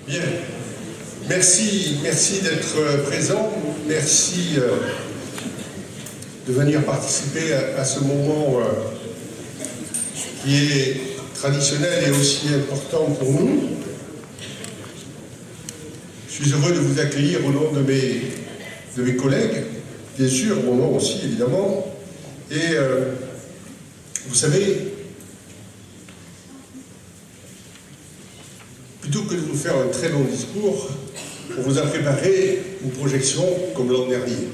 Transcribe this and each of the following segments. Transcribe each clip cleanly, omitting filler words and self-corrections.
Bien. Merci d'être présent. Merci de venir participer à ce moment qui est traditionnel et aussi important pour nous. Je suis heureux de vous accueillir au nom de mes collègues, bien sûr, mon nom aussi, évidemment. Et vous savez, plutôt que de vous faire un très long discours, on vous a préparé une projection comme l'an dernier.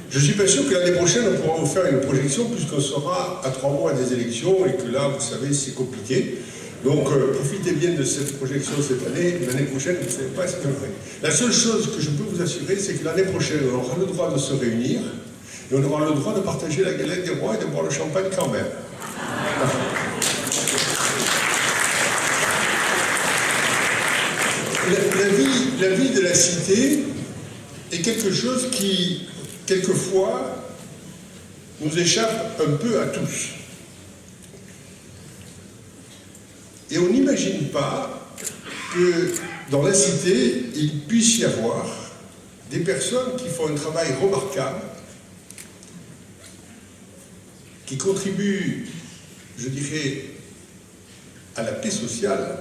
Je ne suis pas sûr que l'année prochaine, on pourra vous faire une projection puisqu'on sera à 3 mois des élections et que là, vous savez, c'est compliqué. Donc, profitez bien de cette projection cette année. L'année prochaine, vous ne savez pas ce que vrai. La seule chose que je peux vous assurer, c'est que l'année prochaine, on aura le droit de se réunir et on aura le droit de partager la galette des rois et de boire le champagne quand même. La vie de la cité est quelque chose qui, quelquefois, nous échappe un peu à tous. Et on n'imagine pas que dans la cité, il puisse y avoir des personnes qui font un travail remarquable, qui contribuent, je dirais, à la paix sociale,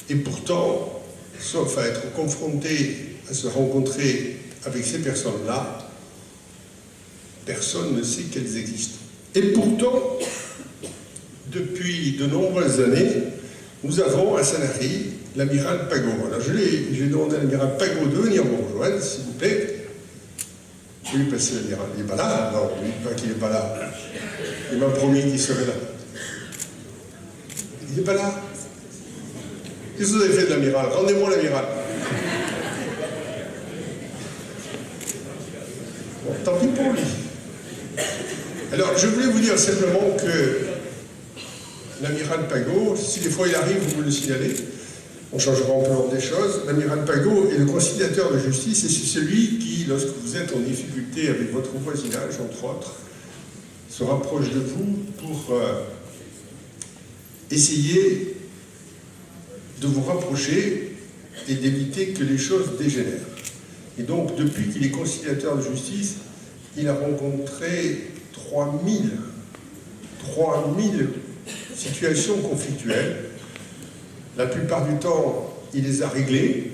et pourtant, sauf à être confrontés, à se rencontrer avec ces personnes-là, personne ne sait qu'elles existent. Et pourtant, depuis de nombreuses années, nous avons à Sanary l'amiral Pagot. Alors j'ai demandé à l'amiral Pagot de venir me rejoindre, s'il vous plaît. Je vais lui passer l'amiral. Il n'est pas là? Non, il ne dit pas qu'il n'est pas là. Il m'a promis qu'il serait là. Il n'est pas là? Qu'est-ce que vous avez fait de l'amiral? Rendez-moi l'amiral. Bon, tant pis pour lui. Alors, je voulais vous dire simplement que l'amiral Pagot, si des fois il arrive, vous me le signalez, on changera un peu l'ordre des choses. L'amiral Pagot est le conciliateur de justice et c'est celui qui, lorsque vous êtes en difficulté avec votre voisinage, entre autres, se rapproche de vous pour essayer de vous rapprocher et d'éviter que les choses dégénèrent. Et donc, depuis qu'il est conciliateur de justice, il a rencontré 3000 situations conflictuelles. La plupart du temps, il les a réglées.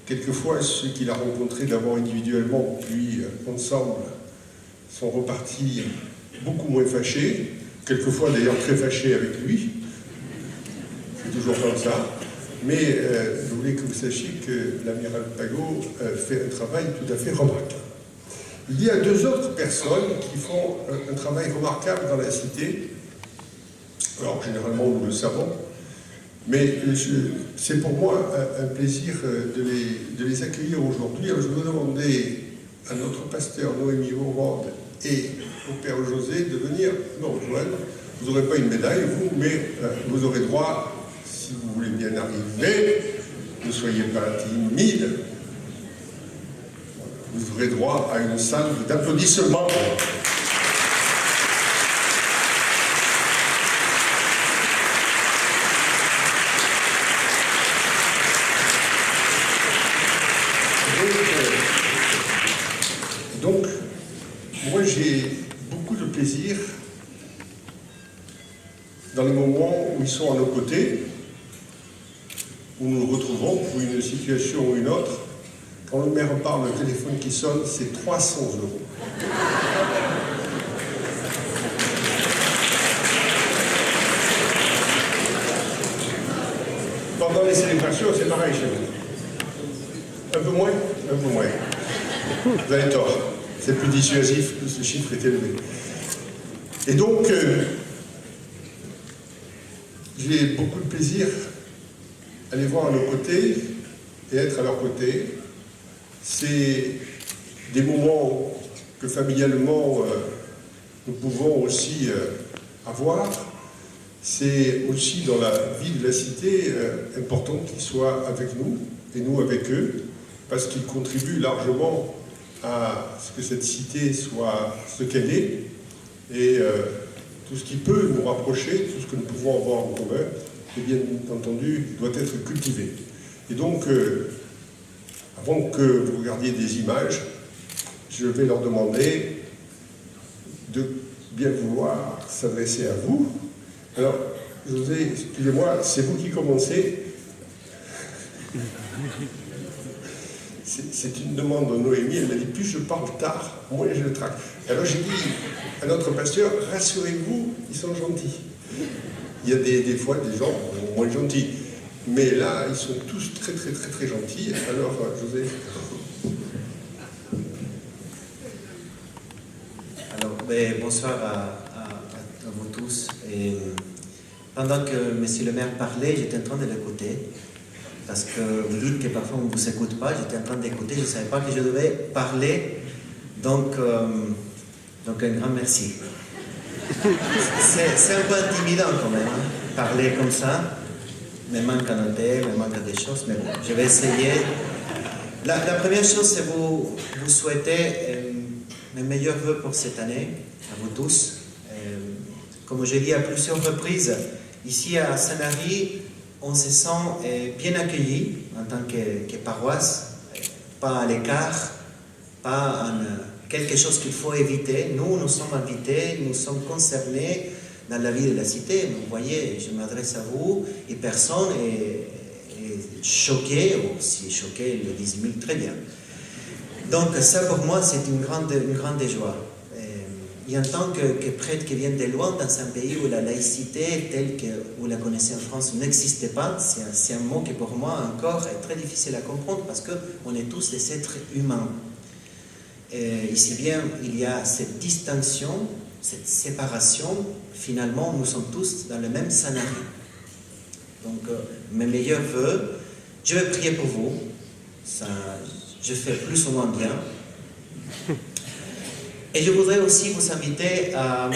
Quelquefois, ceux qu'il a rencontrés d'abord individuellement, puis ensemble, sont repartis beaucoup moins fâchés. Quelquefois, d'ailleurs, très fâchés avec lui. C'est toujours comme ça. Mais je voulais que vous sachiez que l'amiral Pagot fait un travail tout à fait remarquable. Il y a 2 autres personnes qui font un travail remarquable dans la cité. Alors, généralement, nous le savons, mais c'est pour moi un plaisir de les accueillir aujourd'hui. Alors, je vais demander à notre pasteur Noémie Hourande et au Père José de venir me rejoindre. Vous n'aurez pas une médaille, vous, mais vous aurez droit, si vous voulez bien arriver, ne soyez pas timide, vous aurez droit à une salle d'applaudissements. Donc, moi j'ai beaucoup de plaisir dans les moments où ils sont à nos côtés, où nous nous retrouvons pour une situation ou une autre. Quand le maire parle, le téléphone qui sonne, c'est 300 €. Pendant les célébrations, c'est pareil chez vous. Un peu moins? Un peu moins. Vous avez tort. C'est plus dissuasif, ce chiffre est élevé. Et donc, j'ai beaucoup de plaisir à les voir à nos côtés et être à leur côté. C'est des moments que familialement nous pouvons aussi avoir. C'est aussi dans la vie de la cité important qu'ils soient avec nous et nous avec eux, parce qu'ils contribuent largement à ce que cette cité soit ce qu'elle est, et tout ce qui peut nous rapprocher, tout ce que nous pouvons avoir en commun, et bien entendu, doit être cultivé. Et donc, avant que vous regardiez des images, je vais leur demander de bien vouloir s'adresser à vous. Alors, José, excusez-moi, c'est vous qui commencez. C'est une demande de Noémie, elle m'a dit, plus je parle tard, moins je le traque. Alors j'ai dit à notre pasteur, rassurez-vous, ils sont gentils. Il y a des fois des gens moins gentils, mais là, ils sont tous très très très très gentils. Alors, José. Alors, bonsoir à vous tous. Et pendant que Monsieur le maire parlait, j'étais en train de l'écouter. Parce que vous dites que parfois on ne vous écoute pas, j'étais en train d'écouter, je ne savais pas que je devais parler, donc un grand merci. C'est un peu intimidant quand même, hein, parler comme ça, me manque à noter, me manque des choses, mais bon, je vais essayer. La première chose, c'est vous souhaiter mes meilleurs vœux pour cette année, à vous tous. Comme je l'ai dit à plusieurs reprises, ici à Sanary, on se sent bien accueillis en tant que paroisse, pas à l'écart, pas en quelque chose qu'il faut éviter. Nous sommes invités, nous sommes concernés dans la vie de la cité. Vous voyez, je m'adresse à vous et personne est choqué, ou si choqué, le 10 000, très bien. Donc ça pour moi c'est une grande joie. Et en tant que prêtre qui vient de loin dans un pays où la laïcité telle que vous la connaissez en France n'existait pas, c'est un mot qui pour moi encore est très difficile à comprendre parce qu'on est tous des êtres humains. Et ici bien il y a cette distinction, cette séparation, finalement nous sommes tous dans le même Sanary. Donc mes meilleurs vœux, je vais prier pour vous, ça, je fais plus ou moins bien. Et je voudrais aussi vous inviter à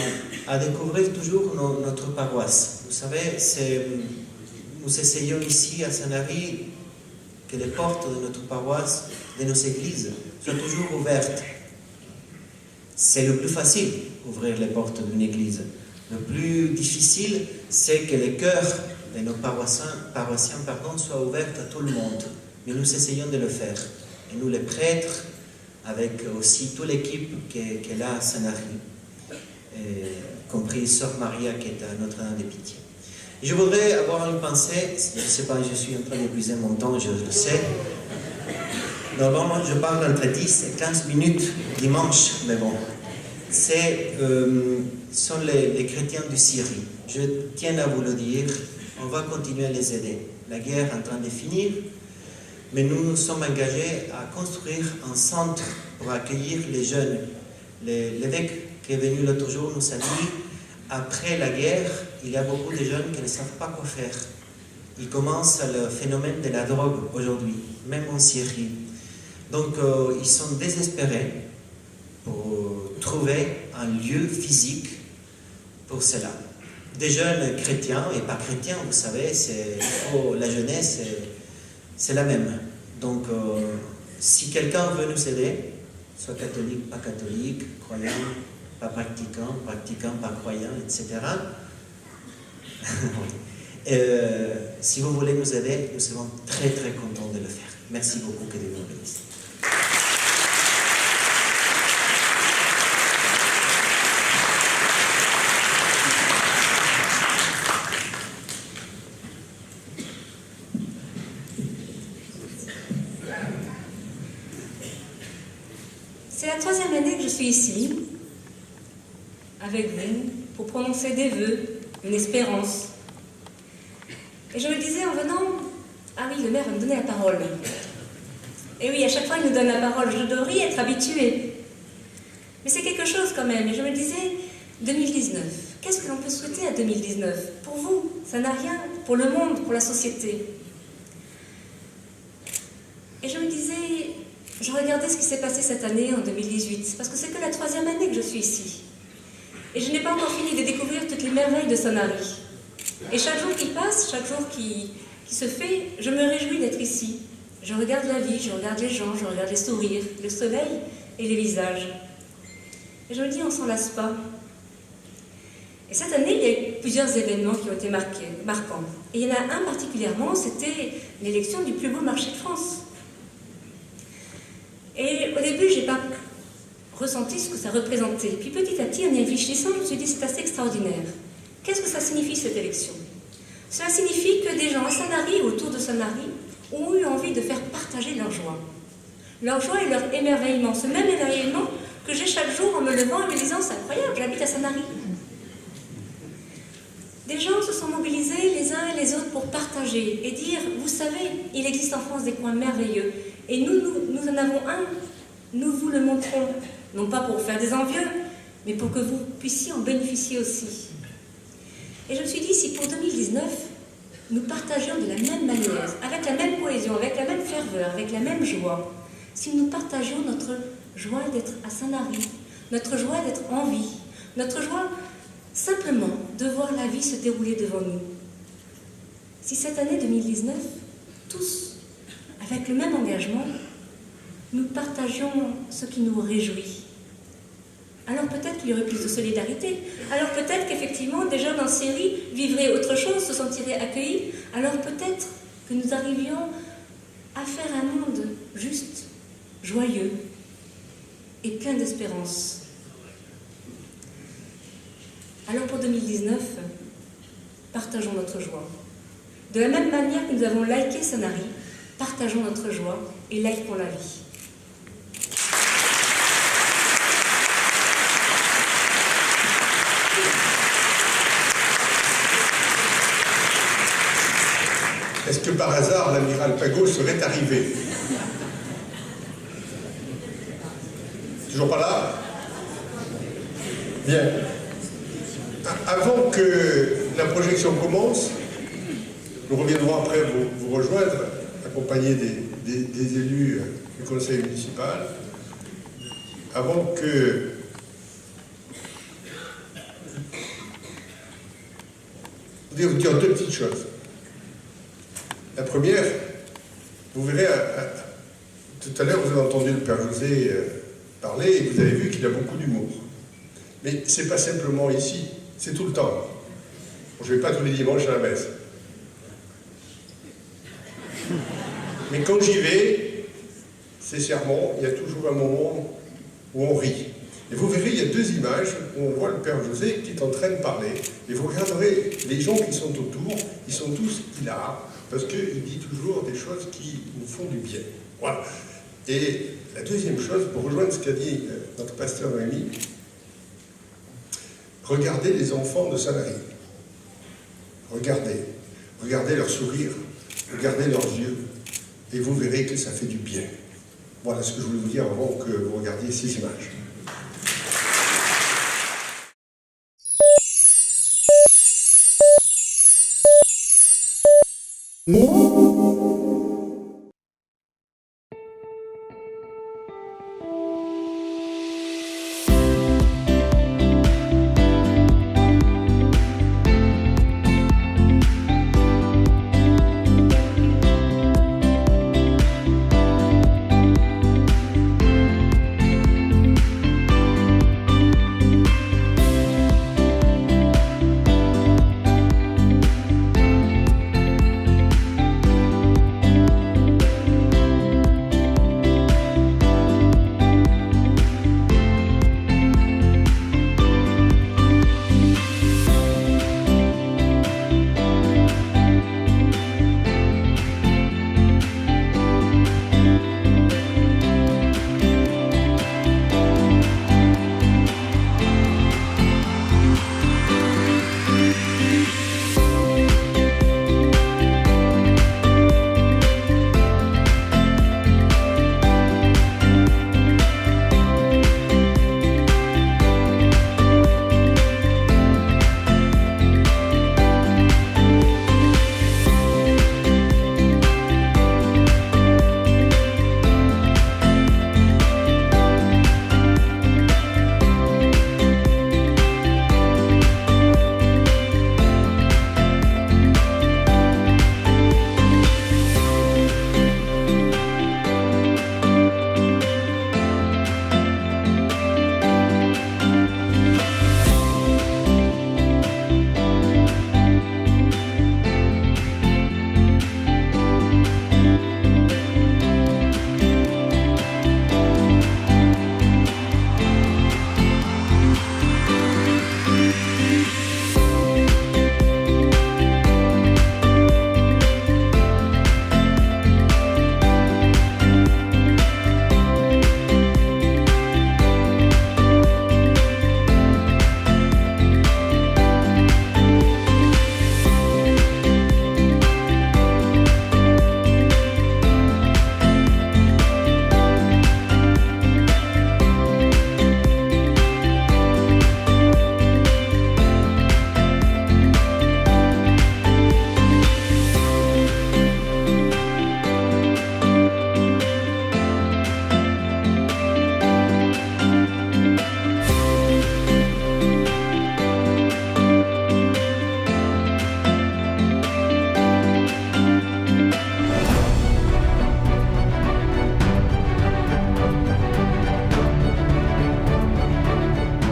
découvrir toujours notre paroisse. Vous savez, nous essayons ici à Sanary que les portes de notre paroisse, de nos églises, soient toujours ouvertes. C'est le plus facile, ouvrir les portes d'une église. Le plus difficile, c'est que les cœurs de nos paroissiens soient ouverts à tout le monde. Mais nous essayons de le faire. Et nous, les prêtres, avec aussi toute l'équipe qui est là à Sanary, compris Sœur Maria qui est à Notre-Dame des Pitiés. Je voudrais avoir une pensée, je ne sais pas, je suis en train d'épuiser mon temps, je le sais. Normalement, je parle entre 10 et 15 minutes dimanche, mais bon. Sont les chrétiens de Syrie. Je tiens à vous le dire, on va continuer à les aider. La guerre est en train de finir, mais nous nous sommes engagés à construire un centre pour accueillir les jeunes. L'évêque qui est venu l'autre jour nous a dit, après la guerre, il y a beaucoup de jeunes qui ne savent pas quoi faire. Il commence le phénomène de la drogue aujourd'hui, même en Syrie. Donc ils sont désespérés pour trouver un lieu physique pour cela. Des jeunes chrétiens et pas chrétiens, vous savez, la jeunesse, c'est la même. Donc, si quelqu'un veut nous aider, soit catholique, pas catholique, croyant, pas pratiquant, pratiquant, pas croyant, etc. Si vous voulez nous aider, nous serons très très contents de le faire. Merci beaucoup, que Dieu vous bénisse. C'est la 3e année que je suis ici, avec vous, pour prononcer des vœux, une espérance. Et je me disais en venant, ah oui, le maire va me donner la parole. Et oui, à chaque fois il nous donne la parole, je devrais y être habituée. Mais c'est quelque chose quand même, et je me disais, 2019, qu'est-ce que l'on peut souhaiter à 2019 ? Pour vous, ça n'a rien, pour le monde, pour la société. Et je me disais, je regardais ce qui s'est passé cette année, en 2018, parce que c'est que la 3e année que je suis ici. Et je n'ai pas encore fini de découvrir toutes les merveilles de Sanary. Et chaque jour qui passe, chaque jour qui se fait, je me réjouis d'être ici. Je regarde la vie, je regarde les gens, je regarde les sourires, le soleil et les visages. Et je me dis, on s'en lasse pas. Et cette année, il y a eu plusieurs événements qui ont été marquants. Et il y en a un particulièrement, c'était l'élection du plus beau marché de France. Et au début, je n'ai pas ressenti ce que ça représentait. Puis petit à petit, en y réfléchissant, je me suis dit, c'est assez extraordinaire. Qu'est-ce que ça signifie, cette élection? Cela signifie que des gens à Sanary, autour de Sanary, ont eu envie de faire partager leur joie. Leur joie et leur émerveillement. Ce même émerveillement que j'ai chaque jour en me levant et me disant, c'est incroyable, j'habite à Sanary. Des gens se sont mobilisés les uns et les autres pour partager et dire, vous savez, il existe en France des coins merveilleux. Et nous en avons un, nous vous le montrons. Non pas pour vous faire des envieux, mais pour que vous puissiez en bénéficier aussi. Et je me suis dit, si pour 2019, nous partagions de la même manière, avec la même cohésion, avec la même ferveur, avec la même joie, si nous partagions notre joie d'être à Sanary, notre joie d'être en vie, notre joie simplement de voir la vie se dérouler devant nous. Si cette année 2019, tous, avec le même engagement, nous partagions ce qui nous réjouit, alors peut-être qu'il y aurait plus de solidarité. Alors peut-être qu'effectivement, des jeunes en Syrie vivraient autre chose, se sentiraient accueillis. Alors peut-être que nous arrivions à faire un monde juste, joyeux et plein d'espérance. Alors pour 2019, partageons notre joie. De la même manière que nous avons liké Sanary, partageons notre joie et likons la vie. Est-ce que par hasard l'amiral Pagot serait arrivé? Toujours pas là? Bien. Avant que la projection commence, nous reviendrons après vous rejoindre, accompagnés des élus du conseil municipal. Avant que... Je voudrais vous dire deux petites choses. La première, vous verrez, tout à l'heure vous avez entendu le Père José parler et vous avez vu qu'il a beaucoup d'humour. Mais c'est pas simplement ici, c'est tout le temps. Bon, je ne vais pas tous les dimanches à la messe. Mais quand j'y vais, sincèrement, il y a toujours un moment où on rit. Et vous verrez, il y a deux images où on voit le Père José qui est en train de parler. Et vous regarderez les gens qui sont autour, ils sont tous hilars, parce qu'il dit toujours des choses qui nous font du bien. Voilà. Et la deuxième chose, pour rejoindre ce qu'a dit notre pasteur Rémi, regardez les enfants de Sanary. Regardez leur sourire, regardez leurs yeux, et vous verrez que ça fait du bien. Voilà ce que je voulais vous dire avant que vous regardiez ces images.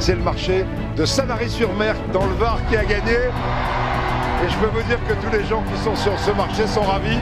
c'est le marché de Sanary-sur-Mer dans le Var qui a gagné. Et je peux vous dire que tous les gens qui sont sur ce marché sont ravis.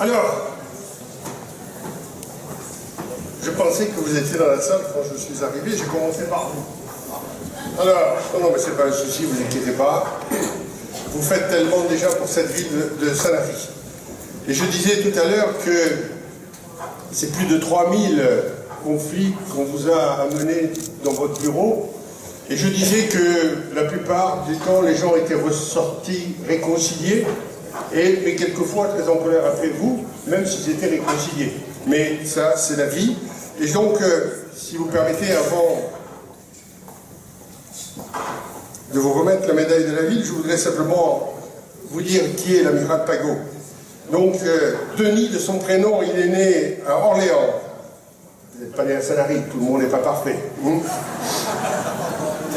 Alors, je pensais que vous étiez dans la salle quand je suis arrivé, j'ai commencé par vous. Alors, non, mais c'est pas un souci, vous inquiétez pas. Vous faites tellement déjà pour cette ville de Sanary. Et je disais tout à l'heure que c'est plus de 3000 conflits qu'on vous a amenés dans votre bureau. Et je disais que la plupart du temps, les gens étaient ressortis réconciliés, mais quelquefois très en colère après vous, même s'ils étaient réconciliés. Mais ça, c'est la vie. Et donc, si vous permettez, avant de vous remettre la médaille de la ville, je voudrais simplement vous dire qui est l'amiral Pagot. Donc, Denis, de son prénom, il est né à Orléans. Vous n'êtes pas né à Sanary, tout le monde n'est pas parfait. Vous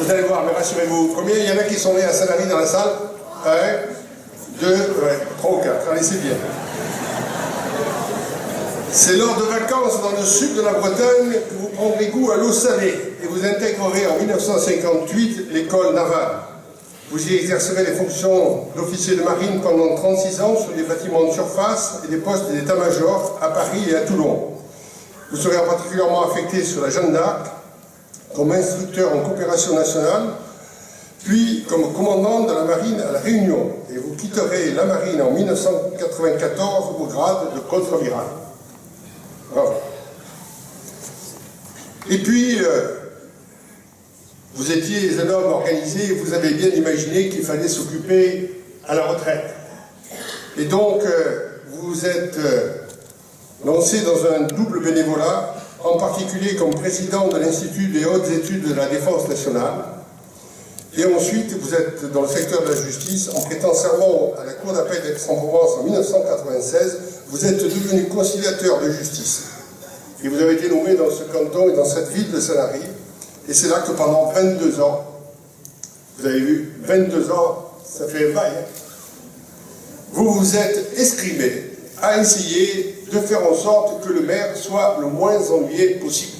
allez voir, mais rassurez-vous. Combien il y en a qui sont nés à Sanary dans la salle? 1, 2, 3 ou 4. Allez, c'est bien. C'est lors de vacances dans le sud de la Bretagne que vous prendrez goût à l'eau salée et vous intégrerez en 1958 l'école navale. Vous y exercerez les fonctions d'officier de marine pendant 36 ans sur des bâtiments de surface et des postes d'état-major à Paris et à Toulon. Vous serez particulièrement affecté sur la Jeanne d'Arc comme instructeur en coopération nationale, puis comme commandant de la marine à la Réunion. Et vous quitterez la marine en 1994 au grade de contre-amiral. Bravo. Et puis, vous étiez un homme organisé et vous avez bien imaginé qu'il fallait s'occuper à la retraite. Et donc, vous vous êtes lancé dans un double bénévolat, en particulier comme président de l'Institut des hautes études de la défense nationale. Et ensuite, vous êtes dans le secteur de la justice, en prêtant serment à la Cour d'appel d'Aix-en-Provence en 1996, vous êtes devenu conciliateur de justice. Et vous avez été nommé dans ce canton et dans cette ville de Sanary. Et c'est là que pendant 22 ans, vous avez vu, 22 ans, ça fait un bail, hein, vous vous êtes escrimé à essayer de faire en sorte que le maire soit le moins ennuyé possible.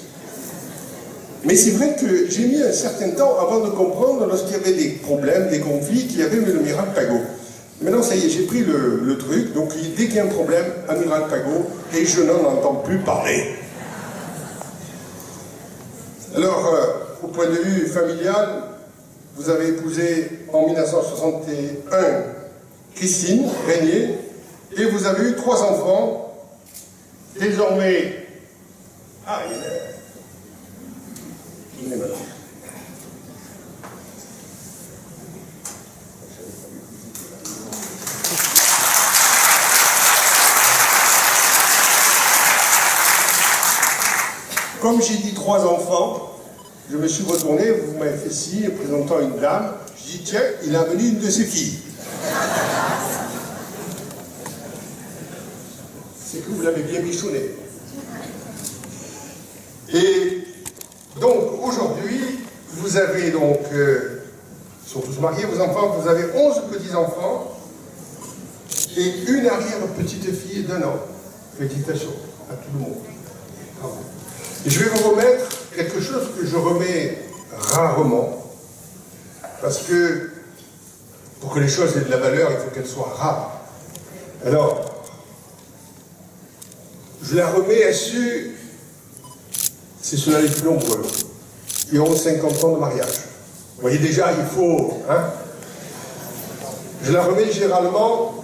Mais c'est vrai que j'ai mis un certain temps avant de comprendre, lorsqu'il y avait des problèmes, des conflits, qu'il y avait l'amiral Pagot. Maintenant, ça y est, j'ai pris le truc, donc dès qu'il y a un problème, amiral Pagot, et je n'en entends plus parler. Alors, au point de vue familial, vous avez épousé en 1961 Christine Régnier, et vous avez eu 3 enfants, désormais... Ah, il est... Comme j'ai dit 3 enfants, je me suis retourné, vous m'avez fait signe, présentant une dame, je dis tiens, il a amené une de ses filles. C'est que vous l'avez bien bichonné. Et donc aujourd'hui, vous avez donc, ils sont tous mariés, vos enfants, vous avez 11 petits-enfants et une arrière-petite-fille d'1 an. Félicitations à tout le monde. Bravo. Et je vais vous remettre quelque chose que je remets rarement, parce que pour que les choses aient de la valeur, il faut qu'elles soient rares. Alors, je la remets à ceux, c'est ceux les plus nombreux, qui ont 50 ans de mariage. Vous voyez déjà, il faut... Hein, je la remets généralement...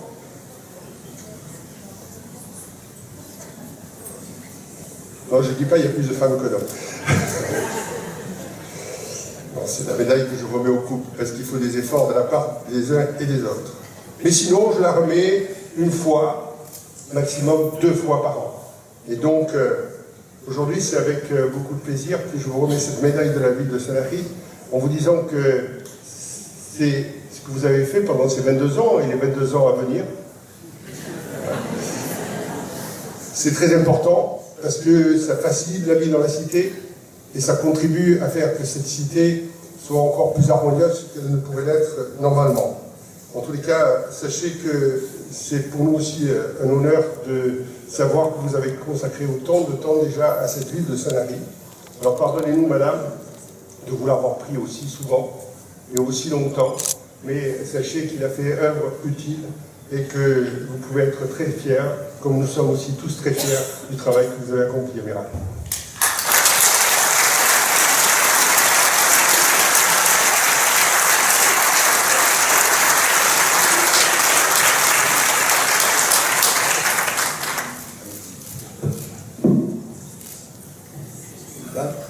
Non, je ne dis pas, il y a plus de femmes que d'hommes. C'est la médaille que je remets au couple, parce qu'il faut des efforts de la part des uns et des autres. Mais sinon, je la remets une fois, maximum 2 fois par an. Et donc, aujourd'hui, c'est avec beaucoup de plaisir que je vous remets cette médaille de la ville de Sanary, en vous disant que c'est ce que vous avez fait pendant ces 22 ans et les 22 ans à venir. C'est très important, parce que ça facilite la vie dans la cité et ça contribue à faire que cette cité soit encore plus harmonieuse qu'elle ne pourrait l'être normalement. En tous les cas, sachez que c'est pour nous aussi un honneur de savoir que vous avez consacré autant de temps déjà à cette ville de Sanary. Alors pardonnez-nous, madame, de vous l'avoir pris aussi souvent et aussi longtemps, mais sachez qu'il a fait œuvre utile et que vous pouvez être très fiers, comme nous sommes aussi tous très fiers du travail que vous avez accompli, Amiral.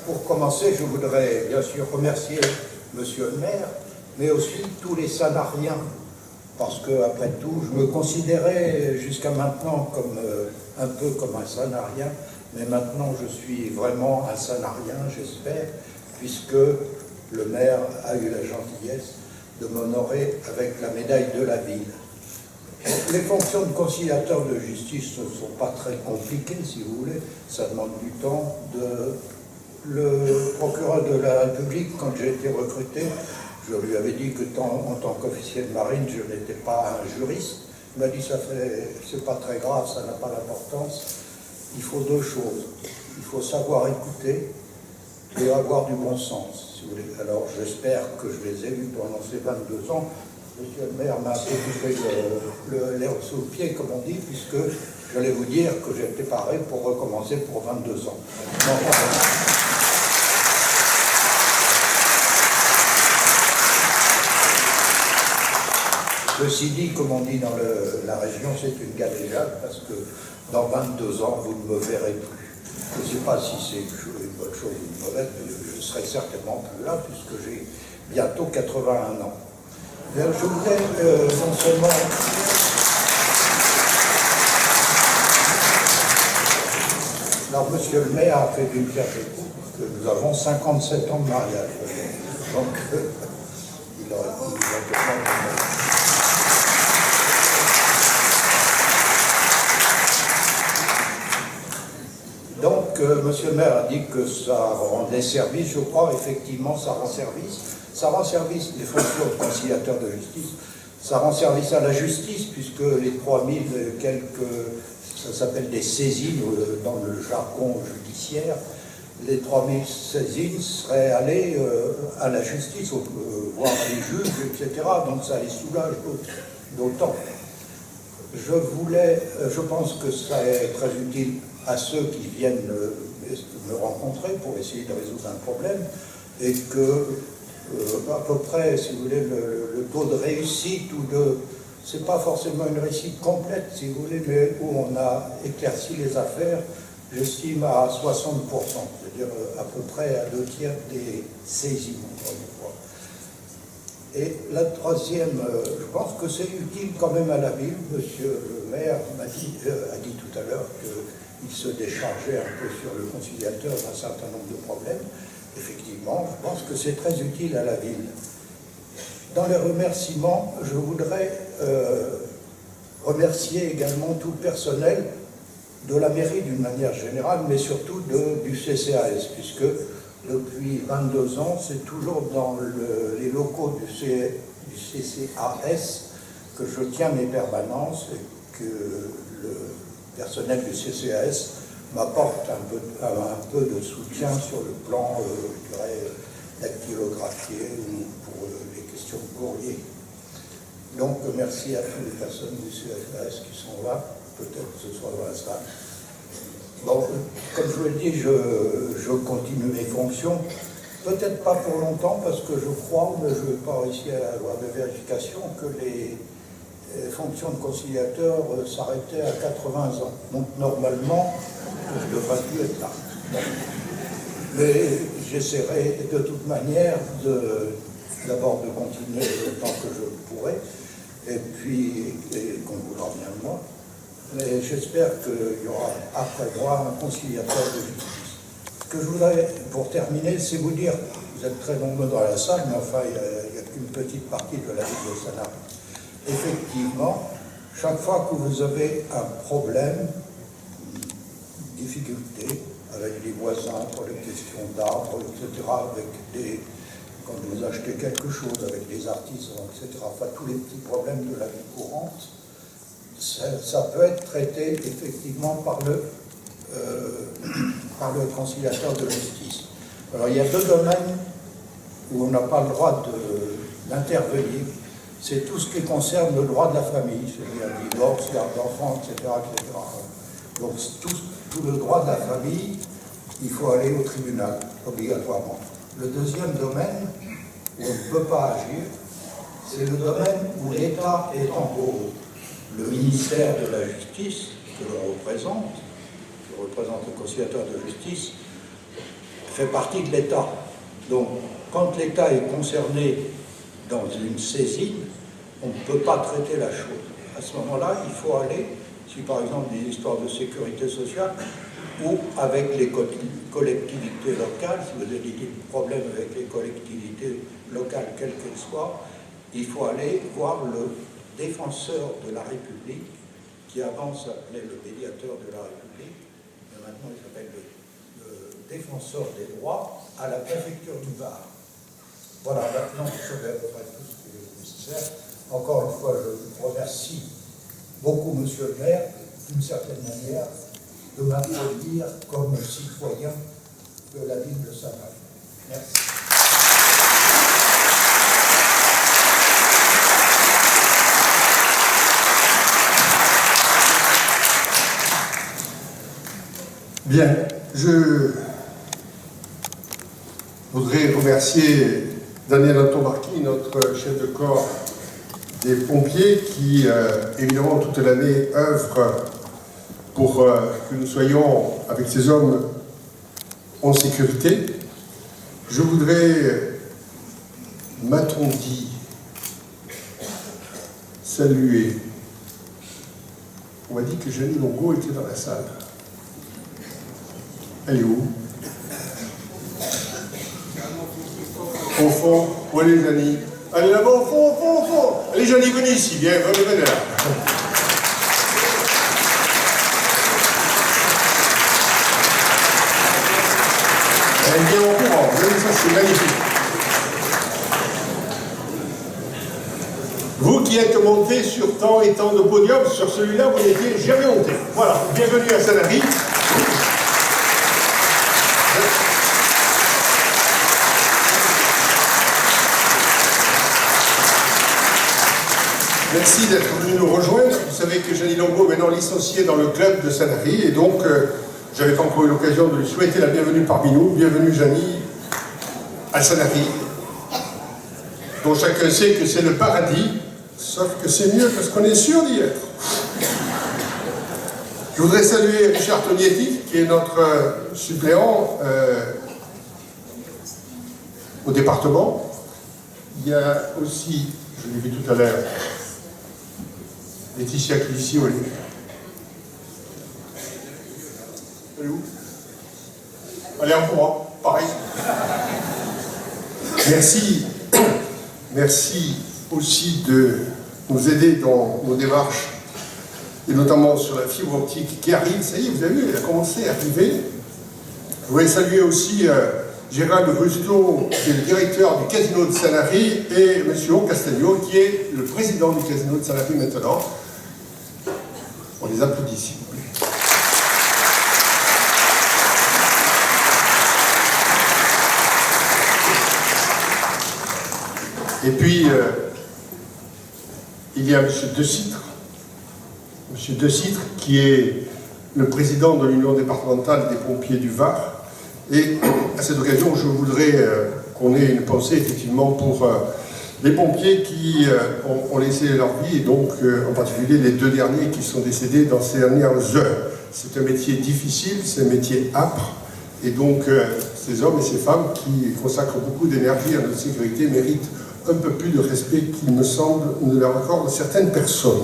Pour commencer, je voudrais bien sûr remercier Monsieur le maire, mais aussi tous les Sanariens, parce que, après tout, je me considérais jusqu'à maintenant comme un peu comme un Sanarien, mais maintenant je suis vraiment un Sanarien, j'espère, puisque le maire a eu la gentillesse de m'honorer avec la médaille de la ville. Les fonctions de conciliateur de justice ne sont pas très compliquées, si vous voulez, ça demande du temps. Le procureur de la République, quand j'ai été recruté, je lui avais dit que en tant qu'officier de marine, je n'étais pas un juriste. Il m'a dit, c'est pas très grave, ça n'a pas d'importance. Il faut deux choses. Il faut savoir écouter et avoir du bon sens, si vous voulez. Alors, j'espère que je les ai eus pendant ces 22 ans. Monsieur le maire m'a un peu coupé l'herbe sous le pied, comme on dit, puisque j'allais vous dire que j'étais paré pour recommencer pour 22 ans. Ceci dit, comme on dit dans la région, c'est une galéjade, parce que dans 22 ans, vous ne me verrez plus. Je ne sais pas si c'est une bonne chose ou une mauvaise, mais je serai certainement plus là, puisque j'ai bientôt 81 ans. Alors, je voudrais non seulement... Alors, monsieur le maire a fait d'une pierre deux coups, que nous avons 57 ans de mariage. Donc, il aurait pu nous Donc, monsieur le maire a dit que ça rendait service, je crois, effectivement, ça rend service. Ça rend service, les fonctions de conciliateur de justice, ça rend service à la justice, puisque les 3000 quelques, ça s'appelle des saisines dans le jargon judiciaire, les 3000 saisines seraient allées à la justice, voir les juges, etc. Donc ça les soulage d'autant. Je pense que ça est très utile à ceux qui viennent me rencontrer pour essayer de résoudre un problème, et que à peu près, si vous voulez, le taux de réussite c'est pas forcément une réussite complète, si vous voulez, mais où on a éclairci les affaires, j'estime à 60%, c'est-à-dire à peu près à 2/3 des saisies. Et la troisième, je pense que c'est utile quand même à la ville. Monsieur le maire a dit tout à l'heure qu'il se déchargeait un peu sur le conciliateur d'un certain nombre de problèmes. Effectivement, je pense que c'est très utile à la ville. Dans les remerciements, je voudrais remercier également tout le personnel de la mairie d'une manière générale, mais surtout du CCAS, puisque depuis 22 ans, c'est toujours dans les locaux du CCAS que je tiens mes permanences et que le personnel du CCAS m'apporte un peu de soutien sur le plan, je dirais, dactylographié ou pour les questions de courrier. Donc, merci à toutes les personnes du CCAS qui sont là, peut-être ce soir dans la salle. Bon, comme je vous l'ai dit, je continue mes fonctions, peut-être pas pour longtemps, parce que je crois, mais je n'ai pas réussi à avoir de vérification, que les fonctions de conciliateur s'arrêtaient à 80 ans. Donc, normalement, je ne devrais plus être là. Bon. Mais j'essaierai de toute manière d'abord de continuer le temps que je pourrai, et puis qu'on voudra bien de moi. Mais j'espère qu'il y aura après moi un conciliateur de justice. Ce que je voudrais, pour terminer, c'est vous dire, vous êtes très nombreux dans la salle, mais enfin, il n'y a qu'une petite partie de la ville de Sanary. Effectivement, chaque fois que vous avez un problème, une difficulté avec les voisins, pour les questions d'arbres, etc., quand vous achetez quelque chose avec des artisans, etc., enfin, tous les petits problèmes de la vie courante, ça peut être traité effectivement par le conciliateur de justice. Alors il y a deux domaines où on n'a pas le droit d'intervenir. c'est tout ce qui concerne le droit de la famille, c'est-à-dire divorce, garde d'enfants, etc., etc. Donc tout le droit de la famille, il faut aller au tribunal, obligatoirement. Le deuxième domaine où on ne peut pas agir, c'est le domaine où l'État est en cause. Le ministère de la Justice, que l'on représente, je représente le conciliateur de justice, fait partie de l'État. Donc, quand l'État est concerné dans une saisine, on ne peut pas traiter la chose. À ce moment-là, il faut aller, si par exemple des histoires de sécurité sociale, ou avec les collectivités locales, si vous avez des problèmes avec les collectivités locales, quelles qu'elles soient, il faut aller voir le défenseur de la République, qui avant s'appelait le médiateur de la République, mais maintenant il s'appelle le défenseur des droits à la préfecture du Var. Voilà, maintenant vous savez à peu près tout ce qui est nécessaire. Encore une fois, je remercie beaucoup Monsieur le maire, d'une certaine manière, de m'accueillir comme citoyen de la ville de Sanary. Merci. Bien, je voudrais remercier Daniel Antomarchi, notre chef de corps des pompiers, qui évidemment toute l'année œuvre pour que nous soyons avec ces hommes en sécurité. Je voudrais, m'a-t-on dit, saluer. On m'a dit que Jeannie Longo était dans la salle. Elle est où? Au fond. Où est Jeannie? Allez là-bas, au fond, au fond, au fond. Allez Jeannie, venez ici, viens, venez là. Elle est bien au courant, vous voyez, ça c'est magnifique. Vous qui êtes monté sur tant et tant de podiums, sur celui-là, vous n'étiez jamais monté. Voilà, bienvenue à Sanary. Merci d'être venu nous rejoindre. Vous savez que Jeannie Longo est maintenant licenciée dans le club de Sanary et donc j'avais pas encore eu l'occasion de lui souhaiter la bienvenue parmi nous. Bienvenue Jeannie à Sanary, dont chacun sait que c'est le paradis, sauf que c'est mieux que ce qu'on est sûr d'y être. Je voudrais saluer Richard Tognetti, qui est notre suppléant au département. Il y a aussi, je l'ai vu tout à l'heure, Laetitia Clissi, elle est où? Elle est en courant, pareil. Merci. Merci aussi de nous aider dans nos démarches, et notamment sur la fibre optique qui arrive. Ça y est, vous avez vu, elle a commencé à arriver. Je voudrais saluer aussi Gérald Rusto, qui est le directeur du casino de Sanary, et M. Castagno, qui est le président du casino de Sanary maintenant. On les applaudit, s'il vous plaît. Et puis, il y a M. De Citre. M. De Citre, qui est le président de l'Union départementale des pompiers du Var. Et à cette occasion, je voudrais qu'on ait une pensée, effectivement, pour les pompiers qui ont laissé leur vie, et donc en particulier les deux derniers qui sont décédés dans ces dernières heures. C'est un métier difficile, c'est un métier âpre, et donc ces hommes et ces femmes qui consacrent beaucoup d'énergie à notre sécurité méritent un peu plus de respect qu'il me semble ne leur accordent certaines personnes.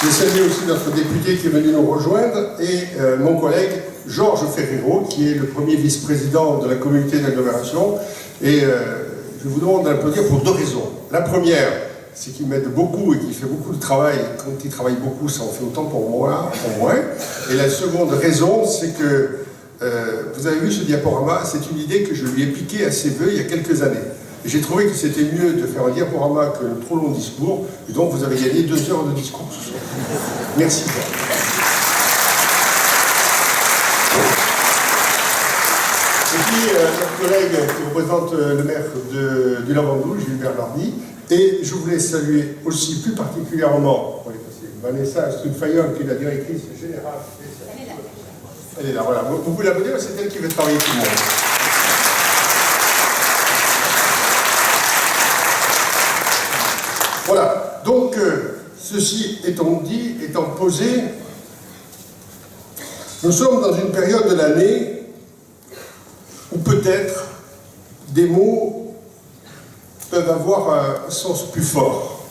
Je salue aussi notre député qui est venu nous rejoindre et mon collègue Georges Ferrero, qui est le premier vice-président de la communauté d'agglomération. Et je vous demande d'applaudir pour deux raisons. La première, c'est qu'il m'aide beaucoup et qu'il fait beaucoup de travail. Quand il travaille beaucoup, ça en fait autant pour moi, pour moins. Et la seconde raison, c'est que vous avez vu ce diaporama, c'est une idée que je lui ai piquée à ses voeux il y a quelques années. J'ai trouvé que c'était mieux de faire un diaporama que un trop long discours, et donc vous avez gagné 2 heures de discours ce soir. Merci. collègue qui représente le maire du Lavandou, Gilbert Lardy. Et je voulais saluer aussi plus particulièrement Vanessa Strudfayon, qui est la directrice générale. Elle est là, voilà. Vous pouvez l'abonner, c'est elle qui va travailler tout le monde. Voilà, donc ceci étant dit, étant posé, nous sommes dans une période de l'année où peut-être des mots peuvent avoir un sens plus fort.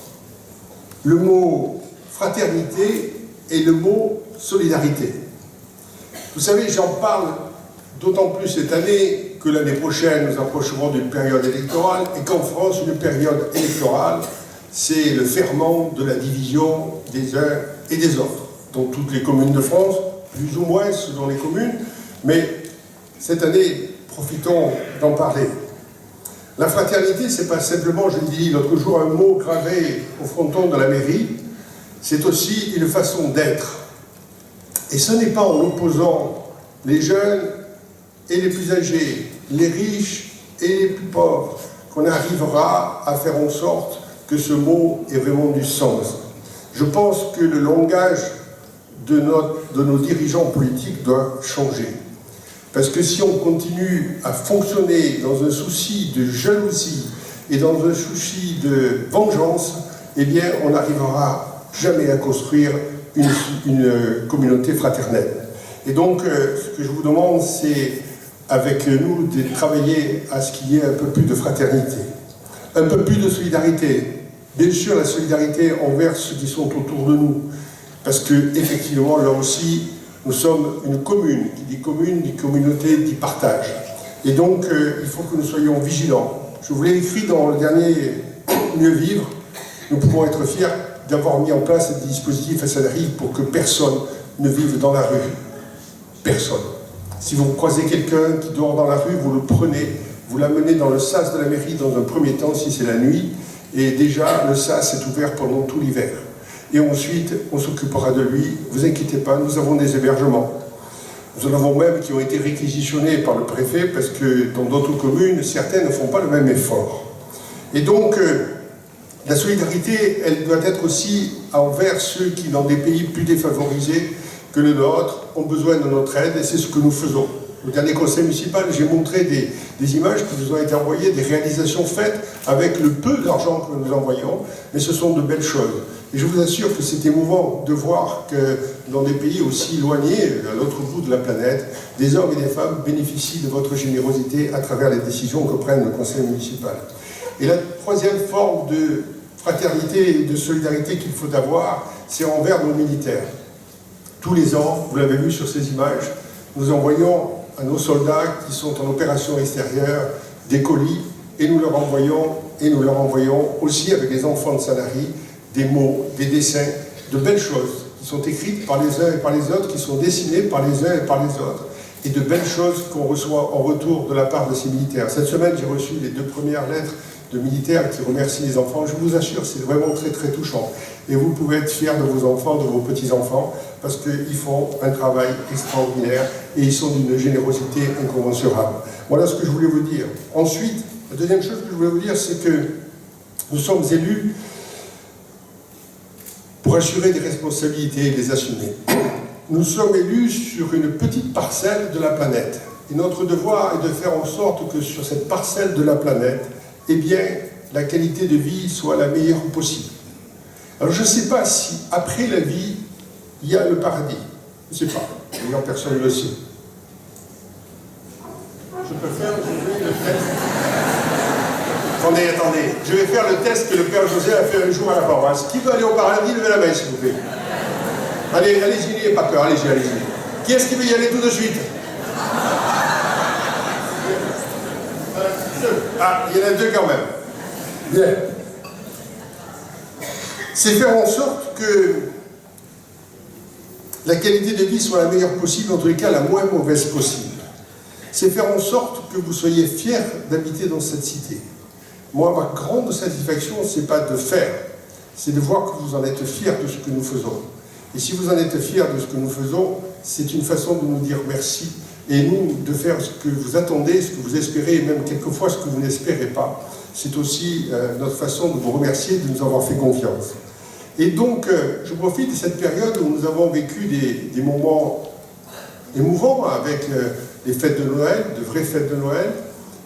Le mot fraternité et le mot solidarité. Vous savez, j'en parle d'autant plus cette année que l'année prochaine, nous approcherons d'une période électorale et qu'en France, une période électorale, c'est le ferment de la division des uns et des autres, dans toutes les communes de France, plus ou moins selon les communes, mais cette année, profitons d'en parler. La fraternité, c'est pas simplement, je le dis l'autre jour, un mot gravé au fronton de la mairie, c'est aussi une façon d'être. Et ce n'est pas en opposant les jeunes et les plus âgés, les riches et les plus pauvres, qu'on arrivera à faire en sorte que ce mot ait vraiment du sens. Je pense que le langage de nos dirigeants politiques doit changer. Parce que si on continue à fonctionner dans un souci de jalousie et dans un souci de vengeance, eh bien, on n'arrivera jamais à construire une communauté fraternelle. Et donc, ce que je vous demande, c'est, avec nous, de travailler à ce qu'il y ait un peu plus de fraternité, un peu plus de solidarité. Bien sûr, la solidarité envers ceux qui sont autour de nous, parce que, effectivement, là aussi, nous sommes une commune. Qui dit commune, dit communauté, dit partage. Et donc, il faut que nous soyons vigilants. Je vous l'ai écrit dans le dernier Mieux Vivre. Nous pouvons être fiers d'avoir mis en place des dispositifs à salariés pour que personne ne vive dans la rue. Personne. Si vous croisez quelqu'un qui dort dans la rue, vous le prenez, vous l'amenez dans le sas de la mairie dans un premier temps, si c'est la nuit, et déjà, le sas est ouvert pendant tout l'hiver. Et ensuite, on s'occupera de lui. Vous inquiétez pas, nous avons des hébergements. Nous en avons même qui ont été réquisitionnés par le préfet parce que dans d'autres communes, certaines ne font pas le même effort. Et donc, la solidarité, elle doit être aussi envers ceux qui, dans des pays plus défavorisés que le nôtre, ont besoin de notre aide, et c'est ce que nous faisons. Au dernier conseil municipal, j'ai montré des images qui nous ont été envoyées, des réalisations faites avec le peu d'argent que nous envoyons, mais ce sont de belles choses. Et je vous assure que c'est émouvant de voir que dans des pays aussi éloignés, à l'autre bout de la planète, des hommes et des femmes bénéficient de votre générosité à travers les décisions que prenne le conseil municipal. Et la troisième forme de fraternité et de solidarité qu'il faut avoir, c'est envers nos militaires. Tous les ans, vous l'avez vu sur ces images, nous envoyons à nos soldats qui sont en opération extérieure des colis et nous leur envoyons aussi avec les enfants de salariés des mots, des dessins, de belles choses qui sont écrites par les uns et par les autres, qui sont dessinées par les uns et par les autres, et de belles choses qu'on reçoit en retour de la part de ces militaires. Cette semaine, j'ai reçu les 2 premières lettres de militaires qui remercient les enfants. Je vous assure, c'est vraiment très très touchant. Et vous pouvez être fiers de vos enfants, de vos petits-enfants, parce qu'ils font un travail extraordinaire et ils sont d'une générosité incommensurable. Voilà ce que je voulais vous dire. Ensuite, la deuxième chose que je voulais vous dire, c'est que nous sommes élus pour assurer des responsabilités et les assumer. Nous sommes élus sur une petite parcelle de la planète. Et notre devoir est de faire en sorte que sur cette parcelle de la planète, eh bien, la qualité de vie soit la meilleure possible. Alors je ne sais pas si après la vie, il y a le paradis. Je ne sais pas. D'ailleurs, personne ne le sait. Je peux faire le test. Attendez. Je vais faire le test que le Père José a fait un jour à la paroisse. Qui veut aller au paradis, levez la main, s'il vous plaît. Allez, allez-y, n'ayez pas peur, allez-y. Qui est-ce qui veut y aller tout de suite? Ah, il y en a 2 quand même. Bien. C'est faire en sorte que la qualité de vie soit la meilleure possible, en tous les cas la moins mauvaise possible. C'est faire en sorte que vous soyez fiers d'habiter dans cette cité. Moi, ma grande satisfaction, ce n'est pas de faire, c'est de voir que vous en êtes fiers de ce que nous faisons. Et si vous en êtes fiers de ce que nous faisons, c'est une façon de nous dire merci et nous de faire ce que vous attendez, ce que vous espérez, et même quelquefois ce que vous n'espérez pas. C'est aussi notre façon de vous remercier de nous avoir fait confiance. Et donc, je profite de cette période où nous avons vécu des moments émouvants avec les fêtes de Noël, de vraies fêtes de Noël.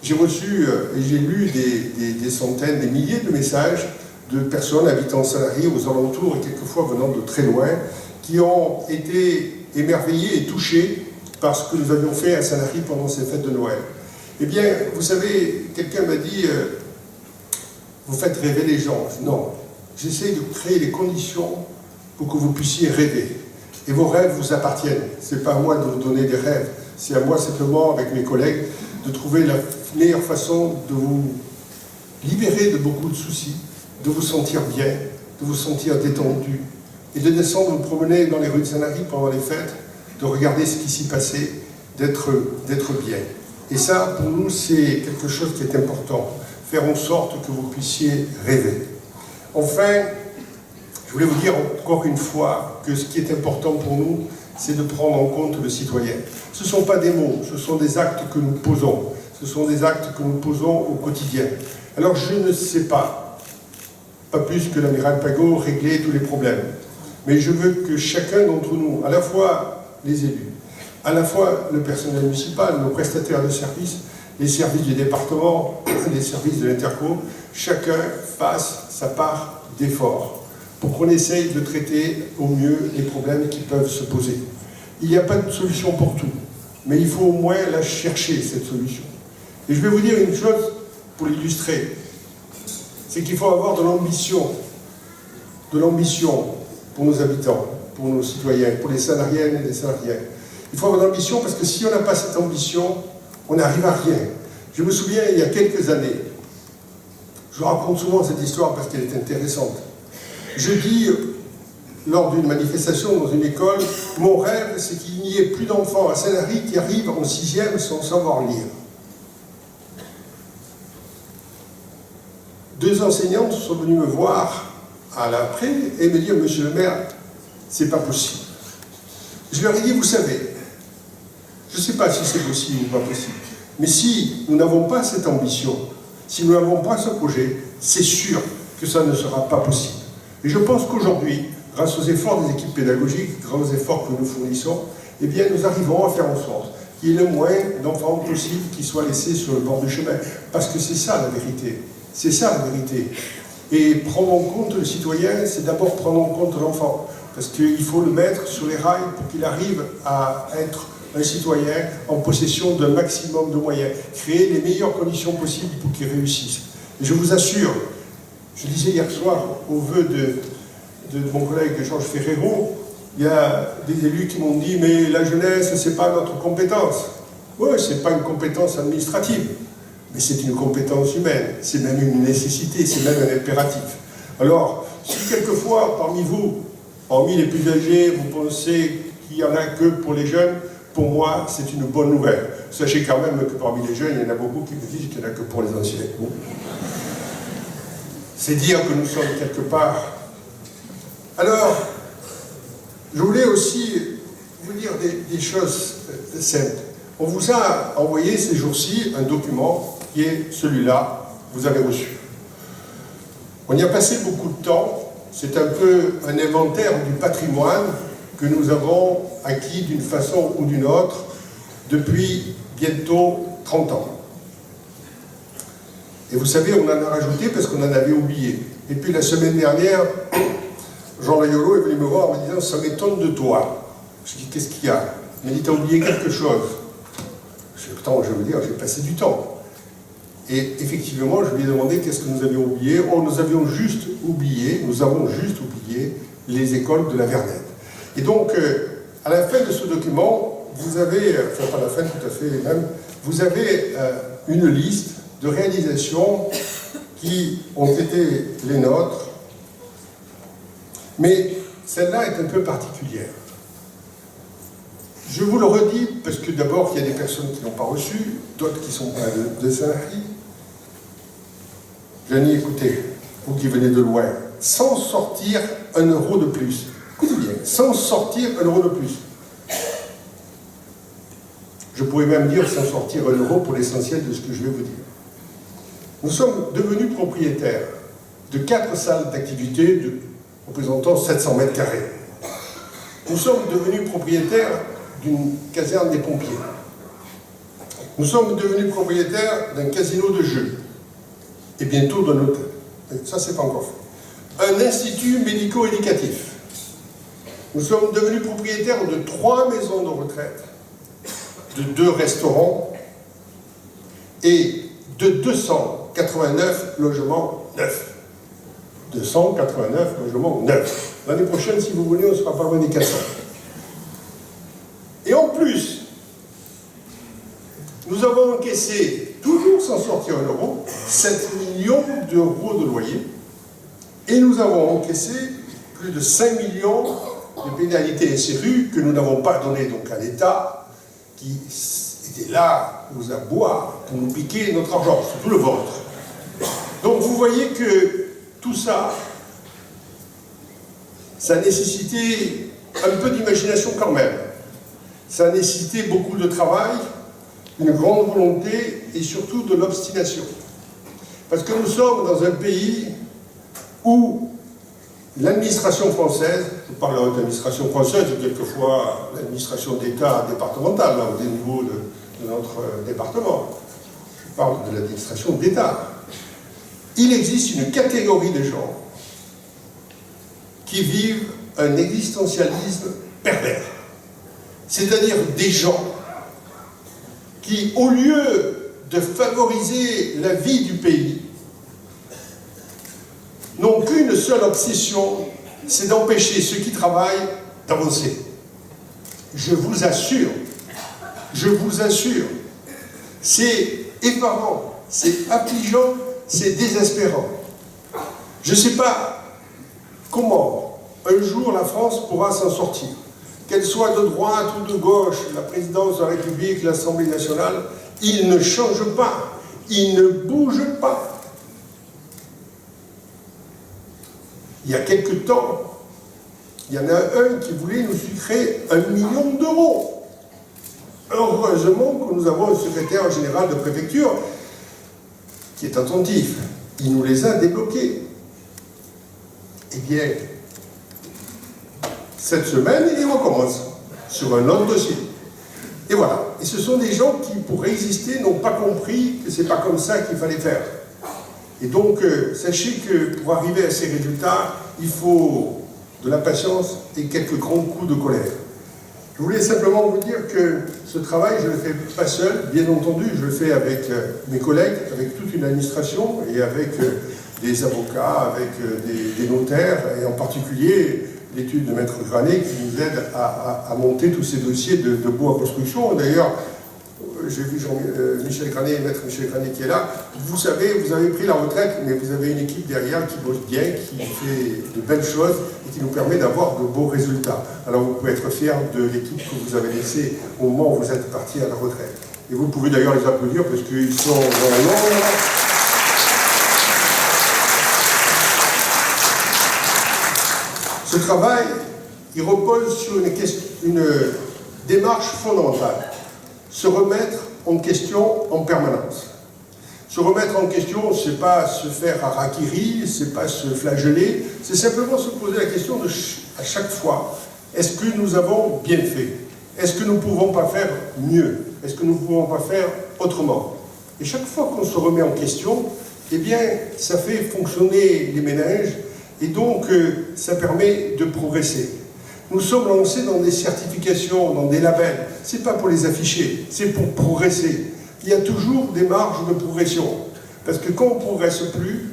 J'ai reçu et j'ai lu des centaines, des milliers de messages de personnes habitant Sanary, aux alentours et quelquefois venant de très loin, qui ont été émerveillés et touchés par ce que nous avions fait à Sanary pendant ces fêtes de Noël. Eh bien, vous savez, quelqu'un m'a dit vous faites rêver les gens. Non, j'essaie de créer les conditions pour que vous puissiez rêver. Et vos rêves vous appartiennent. Ce n'est pas à moi de vous donner des rêves, c'est à moi simplement, avec mes collègues, de trouver la meilleure façon de vous libérer de beaucoup de soucis, de vous sentir bien, de vous sentir détendu, et de descendre vous promener dans les rues de Sanary pendant les fêtes, de regarder ce qui s'y passait, d'être bien. Et ça, pour nous, c'est quelque chose qui est important, faire en sorte que vous puissiez rêver. Enfin, je voulais vous dire encore une fois que ce qui est important pour nous, c'est de prendre en compte le citoyen. Ce ne sont pas des mots, ce sont des actes que nous posons. Ce sont des actes que nous posons au quotidien. Alors je ne sais pas plus que l'amiral Pagot, régler tous les problèmes. Mais je veux que chacun d'entre nous, à la fois les élus, à la fois le personnel municipal, nos prestataires de services, les services du département, les services de l'Interco, chacun fasse sa part d'effort pour qu'on essaye de traiter au mieux les problèmes qui peuvent se poser. Il n'y a pas de solution pour tout, mais il faut au moins la chercher, cette solution. Et je vais vous dire une chose pour l'illustrer, c'est qu'il faut avoir de l'ambition pour nos habitants, pour nos citoyens, pour les salariennes et les salariés. Il faut avoir de l'ambition parce que si on n'a pas cette ambition, on n'arrive à rien. Je me souviens, il y a quelques années, je raconte souvent cette histoire parce qu'elle est intéressante. Je dis, lors d'une manifestation dans une école, mon rêve, c'est qu'il n'y ait plus d'enfants à Sanary qui arrivent en 6e sans savoir lire. 2 enseignantes sont venues me voir à l'après et me dire, monsieur le maire, c'est pas possible. Je leur ai dit, vous savez, je ne sais pas si c'est possible ou pas possible, mais si nous n'avons pas cette ambition, si nous n'avons pas ce projet, c'est sûr que ça ne sera pas possible. Et je pense qu'aujourd'hui, grâce aux efforts des équipes pédagogiques, grâce aux efforts que nous fournissons, eh bien, nous arrivons à faire en sorte qu'il y ait le moins d'enfants possible qui soient laissés sur le bord du chemin. Parce que c'est ça la vérité. C'est ça la vérité. Et prendre en compte le citoyen, c'est d'abord prendre en compte l'enfant. Parce qu'il faut le mettre sur les rails pour qu'il arrive à être un citoyen en possession d'un maximum de moyens. Créer les meilleures conditions possibles pour qu'il réussisse. Et je vous assure, je disais hier soir au vœu de mon collègue Georges Ferrero, il y a des élus qui m'ont dit « mais la jeunesse, ce n'est pas notre compétence ». Oui, ce n'est pas une compétence administrative, mais c'est une compétence humaine, c'est même une nécessité, c'est même un impératif. Alors, si quelquefois, parmi vous, parmi les plus âgés, vous pensez qu'il n'y en a que pour les jeunes, pour moi, c'est une bonne nouvelle. Sachez quand même que parmi les jeunes, il y en a beaucoup qui me disent qu'il n'y en a que pour les anciens. C'est dire que nous sommes quelque part. Alors, je voulais aussi vous dire des choses simples. On vous a envoyé ces jours-ci un document qui est celui-là, vous avez reçu. On y a passé beaucoup de temps, c'est un peu un inventaire du patrimoine que nous avons acquis d'une façon ou d'une autre depuis bientôt 30 ans. Et vous savez, on en a rajouté parce qu'on en avait oublié. Et puis la semaine dernière, Jean Layolo est venu me voir en me disant « ça m'étonne de toi ». Je dis « qu'est-ce qu'il y a ?» Il m'a dit « t'as oublié quelque chose ». Je dis « attends, je veux dire, j'ai passé du temps ». Et effectivement, je lui ai demandé qu'est-ce que nous avions oublié. Oh, nous avons juste oublié les écoles de la Vernette. Et donc, à la fin de ce document, vous avez, enfin pas à la fin tout à fait même, vous avez une liste de réalisations qui ont été les nôtres, mais celle-là est un peu particulière. Je vous le redis, parce que d'abord, il y a des personnes qui n'ont pas reçu, d'autres qui sont pas de Sanary. Jenny, écoutez, vous qui venez de loin, sans sortir 1 euro de plus, écoutez bien, sans sortir 1 euro de plus, Je pourrais même dire s'en sortir 1 euro pour l'essentiel de ce que je vais vous dire. Nous sommes devenus propriétaires de 4 salles d'activité représentant 700 mètres carrés. Nous sommes devenus propriétaires d'une caserne des pompiers. Nous sommes devenus propriétaires d'un casino de jeux et bientôt d'un hôtel. Ça, c'est pas encore fait. Un institut médico-éducatif. Nous sommes devenus propriétaires de 3 maisons de retraite, de 2 restaurants et de 289 logements neufs. 289 logements neufs. L'année prochaine, si vous voulez, on ne sera pas loin des 400. Et en plus, nous avons encaissé, toujours sans sortir 1 euro, 7 millions d'euros de loyer. Et nous avons encaissé plus de 5 millions de pénalités SRU que nous n'avons pas données donc à l'État, qui était là, nous a boire pour nous piquer notre argent, surtout le vôtre. Donc vous voyez que tout ça, ça a nécessité un peu d'imagination quand même. Ça a nécessité beaucoup de travail, une grande volonté et surtout de l'obstination. Parce que nous sommes dans un pays où l'administration française, je parle d'administration française et quelquefois l'administration d'État départementale, là, au niveau de notre département, je parle de l'administration d'État. Il existe une catégorie de gens qui vivent un existentialisme pervers. C'est-à-dire des gens qui, au lieu de favoriser la vie du pays, n'ont qu'une seule obsession, c'est d'empêcher ceux qui travaillent d'avancer. Je vous assure, c'est effarant, c'est affligeant, c'est désespérant. Je ne sais pas comment un jour la France pourra s'en sortir. Qu'elle soit de droite ou de gauche, la présidence de la République, l'Assemblée nationale, ils ne changent pas, ils ne bougent pas. Il y a quelque temps, il y en a un qui voulait nous sucrer 1 million d'euros. Heureusement que nous avons un secrétaire général de préfecture qui est attentif. Il nous les a débloqués. Eh bien, cette semaine, il recommence sur un autre dossier. Et voilà. Et ce sont des gens qui, pour résister, n'ont pas compris que c'est pas comme ça qu'il fallait faire. Et donc, sachez que pour arriver à ces résultats, il faut de la patience et quelques grands coups de colère. Je voulais simplement vous dire que ce travail, je ne le fais pas seul, bien entendu, je le fais avec mes collègues, avec toute une administration et avec des avocats, avec des notaires, et en particulier l'étude de Maître Granet qui nous aide à monter tous ces dossiers de bois construction. D'ailleurs, j'ai vu Michel Granet, Maître Michel Granet qui est là. Vous savez, vous avez pris la retraite, mais vous avez une équipe derrière qui bosse bien, qui fait de belles choses et qui nous permet d'avoir de beaux résultats. Alors vous pouvez être fiers de l'équipe que vous avez laissée au moment où vous êtes parti à la retraite. Et vous pouvez d'ailleurs les applaudir parce qu'ils sont vraiment... Ce travail, il repose sur une démarche fondamentale. Se remettre en question en permanence. Se remettre en question, c'est pas se faire harakiri, c'est pas se flageller, c'est simplement se poser la question de à chaque fois, est-ce que nous avons bien fait? Est-ce que nous ne pouvons pas faire mieux? Est-ce que nous ne pouvons pas faire autrement? Et chaque fois qu'on se remet en question, eh bien, ça fait fonctionner les méninges et donc ça permet de progresser. Nous sommes lancés dans des certifications, dans des labels. Ce n'est pas pour les afficher, c'est pour progresser. Il y a toujours des marges de progression. Parce que quand on ne progresse plus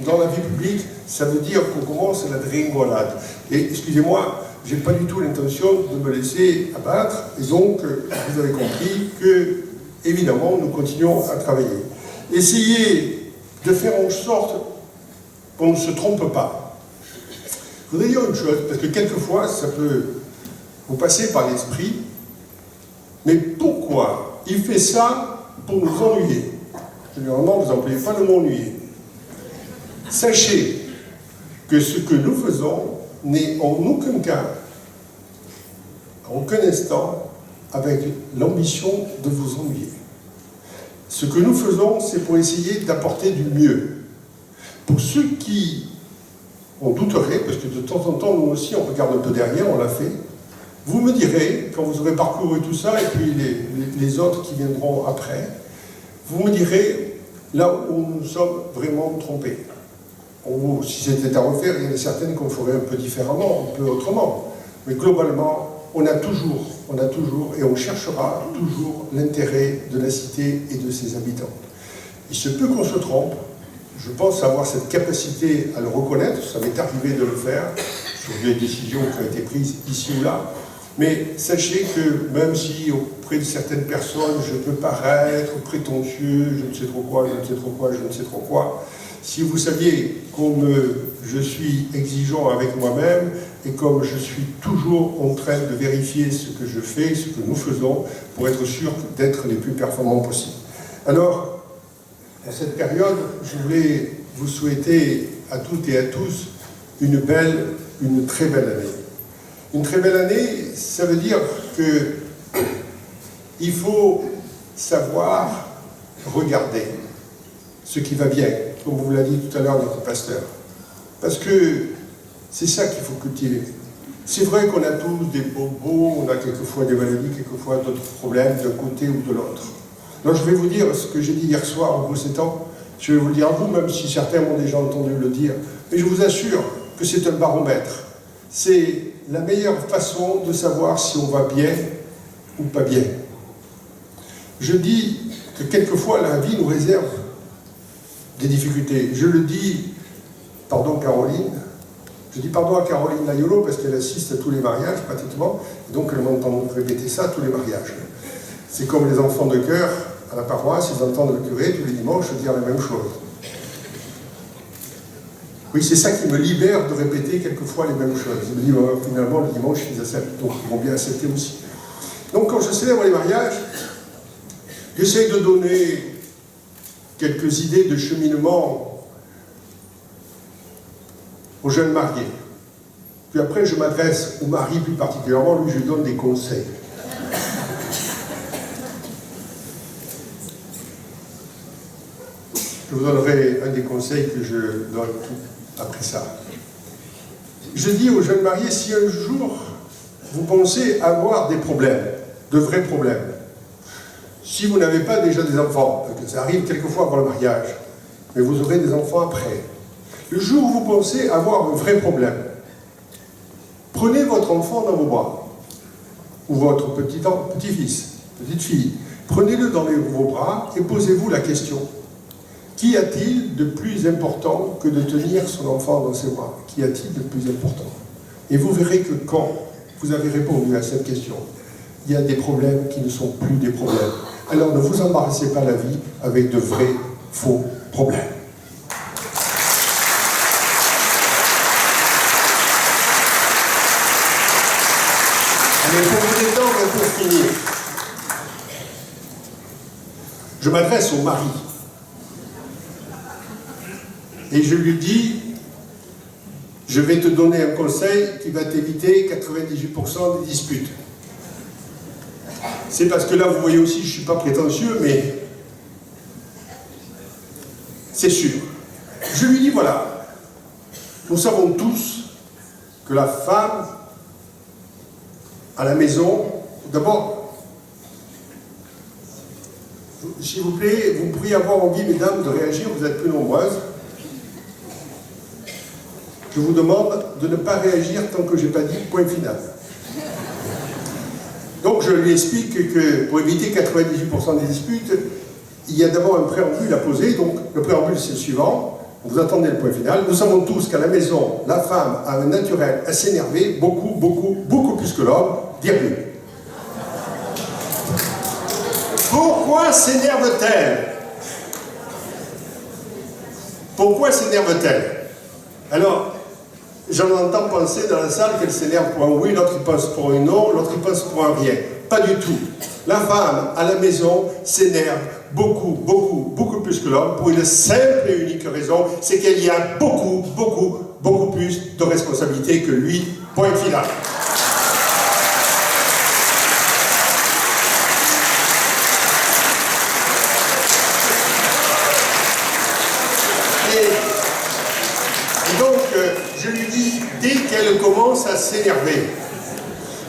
dans la vie publique, ça veut dire qu'on commence la dégringolade. Et excusez-moi, je n'ai pas du tout l'intention de me laisser abattre. Et donc, vous avez compris que, évidemment, nous continuons à travailler. Essayez de faire en sorte qu'on ne se trompe pas. Je voudrais dire une chose, parce que quelquefois, ça peut vous passer par l'esprit, mais pourquoi il fait ça pour nous ennuyer? Généralement, vous n'employez pas le mot ennuyer. Sachez que ce que nous faisons n'est en aucun cas, en aucun instant, avec l'ambition de vous ennuyer. Ce que nous faisons, c'est pour essayer d'apporter du mieux. Pour ceux qui en douteraient, parce que de temps en temps, nous aussi, on regarde un peu derrière, on l'a fait, vous me direz, quand vous aurez parcouru tout ça, et puis les autres qui viendront après, vous me direz là où nous nous sommes vraiment trompés. Si c'était à refaire, il y en a certaines qu'on ferait un peu différemment, un peu autrement. Mais globalement, on a toujours, et on cherchera toujours l'intérêt de la cité et de ses habitants. Il se peut qu'on se trompe, je pense avoir cette capacité à le reconnaître, ça m'est arrivé de le faire, sur des décisions qui ont été prises ici ou là, mais sachez que même si auprès de certaines personnes je peux paraître prétentieux, je ne sais trop quoi, si vous saviez comme je suis exigeant avec moi-même et comme je suis toujours en train de vérifier ce que je fais, ce que nous faisons, pour être sûr d'être les plus performants possible. Alors, à cette période, je voulais vous souhaiter à toutes et à tous une très belle année. Une très belle année, ça veut dire qu'il faut savoir regarder ce qui va bien, comme vous l'a dit tout à l'heure notre pasteur. Parce que c'est ça qu'il faut cultiver. C'est vrai qu'on a tous des bobos, on a quelquefois des maladies, quelquefois d'autres problèmes d'un côté ou de l'autre. Alors je vais vous dire ce que j'ai dit hier soir en vous étant, je vais vous le dire à vous, même si certains m'ont déjà entendu le dire, mais je vous assure que c'est un baromètre. C'est la meilleure façon de savoir si on va bien ou pas bien. Je dis que quelquefois la vie nous réserve des difficultés. Je le dis, pardon Caroline, je dis pardon à Caroline Layolo parce qu'elle assiste à tous les mariages pratiquement, et donc elle m'entend répéter ça à tous les mariages. C'est comme les enfants de chœur à la paroisse, ils entendent le curé tous les dimanches dire la même chose. Oui, c'est ça qui me libère de répéter quelquefois les mêmes choses. Je me dis, finalement, le dimanche, ils acceptent, donc ils vont bien accepter aussi. Donc, quand je célèbre les mariages, j'essaie de donner quelques idées de cheminement aux jeunes mariés. Puis après, je m'adresse au mari plus particulièrement, lui, je lui donne des conseils. Je vous donnerai un des conseils que je donne après ça. Je dis aux jeunes mariés, si un jour vous pensez avoir des problèmes, de vrais problèmes, si vous n'avez pas déjà des enfants, parce que ça arrive quelquefois avant le mariage, mais vous aurez des enfants après, le jour où vous pensez avoir un vrai problème, prenez votre enfant dans vos bras, ou votre petit-fils, petite fille, prenez-le dans vos bras et posez-vous la question. Qu'y a-t-il de plus important que de tenir son enfant dans ses bras? Qu'y a-t-il de plus important? Et vous verrez que quand vous avez répondu à cette question, il y a des problèmes qui ne sont plus des problèmes. Alors ne vous embarrassez pas la vie avec de vrais faux problèmes. Mais pour vous détendre et pour finir, je m'adresse au mari. Et je lui dis, je vais te donner un conseil qui va t'éviter 98% des disputes. C'est parce que là, vous voyez aussi, je ne suis pas prétentieux, mais c'est sûr. Je lui dis, voilà, nous savons tous que la femme, à la maison, d'abord, s'il vous plaît, vous pourriez avoir envie, mesdames, de réagir, vous êtes plus nombreuses. Je vous demande de ne pas réagir tant que je n'ai pas dit point final. Donc je lui explique que pour éviter 98% des disputes, il y a d'abord un préambule à poser. Donc le préambule c'est le suivant, vous attendez le point final. Nous savons tous qu'à la maison, la femme a un naturel à s'énerver, beaucoup plus que l'homme, virgule. Pourquoi s'énerve-t-elle? Pourquoi s'énerve-t-elle? Alors, j'en entends penser dans la salle qu'elle s'énerve pour un oui, l'autre il pense pour un non, l'autre il pense pour un rien. Pas du tout. La femme à la maison s'énerve beaucoup plus que l'homme pour une simple et unique raison, c'est qu'elle y a beaucoup plus de responsabilités que lui. Point final. s'énerver.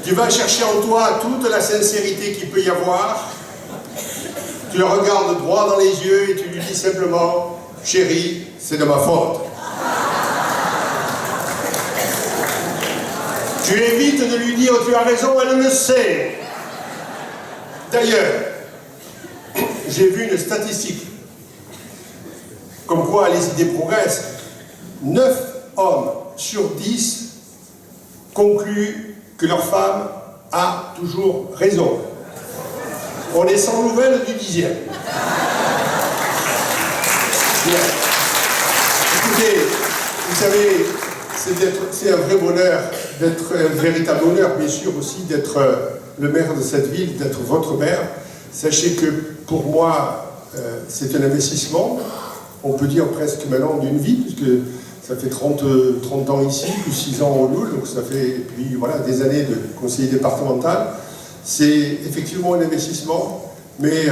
Tu vas chercher en toi toute la sincérité qu'il peut y avoir. Tu le regardes droit dans les yeux et tu lui dis simplement « Chérie, c'est de ma faute ». Tu évites de lui dire « Tu as raison, elle le sait ». D'ailleurs, j'ai vu une statistique comme quoi les idées progressent. 9 hommes sur 10 concluent que leur femme a toujours raison. On est sans nouvelles du 10e. Bien. Écoutez, vous savez, c'est un vrai bonheur, un véritable honneur, bien sûr, aussi d'être le maire de cette ville, d'être votre maire. Sachez que pour moi, c'est un investissement, on peut dire presque maintenant d'une vie, puisque ça fait 30 ans ici, plus 6 ans au Loul, donc ça fait puis, voilà, des années de conseiller départemental. C'est effectivement un investissement, mais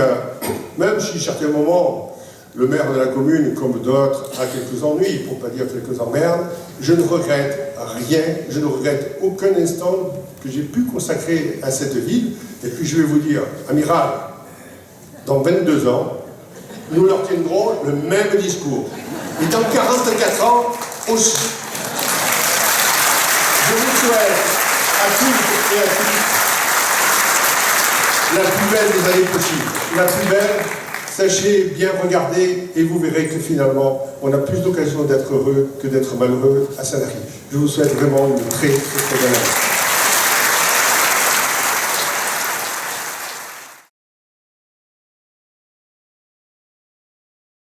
même si à certains moments, le maire de la commune, comme d'autres, a quelques ennuis, pour ne pas dire quelques emmerdes, je ne regrette rien, je ne regrette aucun instant que j'ai pu consacrer à cette ville. Et puis je vais vous dire, amiral, dans 22 ans, nous leur tiendrons le même discours. Et dans 44 ans aussi. Je vous souhaite à tous et à tous la plus belle des années possibles. La plus belle, sachez bien regarder et vous verrez que finalement, on a plus d'occasion d'être heureux que d'être malheureux à Saint-Lary. Je vous souhaite vraiment une très, très, très belle année.